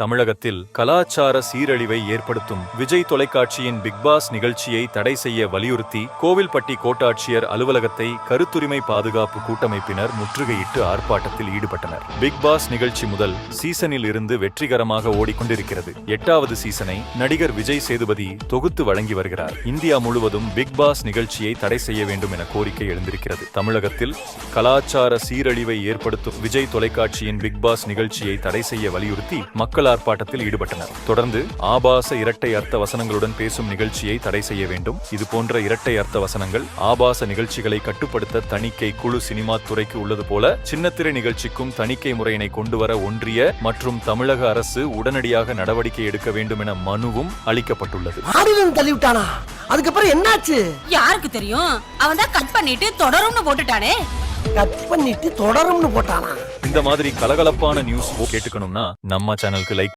தமிழகத்தில் கலாச்சார சீரழிவை ஏற்படுத்தும் விஜய் தொலைக்காட்சியின் பிக் பாஸ் நிகழ்ச்சியை தடை செய்ய வலியுறுத்தி கோவில்பட்டி கோட்டாட்சியர் அலுவலகத்தை கருத்துரிமை பாதுகாப்பு கூட்டமைப்பினர் முற்றுகையிட்டு ஆர்ப்பாட்டத்தில் ஈடுபட்டனர். பிக் பாஸ் நிகழ்ச்சி முதல் சீசனில் இருந்து வெற்றிகரமாக ஓடிக்கொண்டிருக்கிறது. 8வது சீசனை நடிகர் விஜய் சேதுபதி தொகுத்து வழங்கி வருகிறார். இந்தியா முழுவதும் பிக் பாஸ் நிகழ்ச்சியை தடை செய்ய வேண்டும் என கோரிக்கை எழுந்திருக்கிறது. தமிழகத்தில் கலாச்சார சீரழிவை ஏற்படுத்தும் விஜய் தொலைக்காட்சியின் பிக் பாஸ் நிகழ்ச்சியை தடை செய்ய வலியுறுத்தி மக்கள் ஆர்ப்பாட்டத்தில் ஈடுபட்டனர். தொடர்ந்து ஆபாச இரட்டை அர்த்த வசனங்களுடன் பேசும் நிகழ்ச்சியை தடை செய்ய வேண்டும். இதுபோன்ற இரட்டை அர்த்த வசனங்கள், ஆபாச நிகழ்ச்சிகளை கட்டுப்படுத்த தணிக்கை குழு சினிமா துறைக்கு உள்ளது போல சின்னத்திரை நிகழ்ச்சிக்கும் தணிக்கை முறையினை கொண்டுவர ஒன்றிய மற்றும் தமிழக அரசு உடனடியாக நடவடிக்கை எடுக்க வேண்டும் என மனுவும் அளிக்கப்பட்டுள்ளது. அதுக்கப்புறம் என்னாச்சு யாருக்கு தெரியும்? அவன் தான் கட் பண்ணிட்டு தொடரும்னு போட்டுட்டானே. கட் பண்ணிட்டு தொடரும்னு போட்டானா? இந்த மாதிரி கலகலப்பான நியூஸ் கேட்டுக்கணும்னா நம்ம சேனலுக்கு லைக்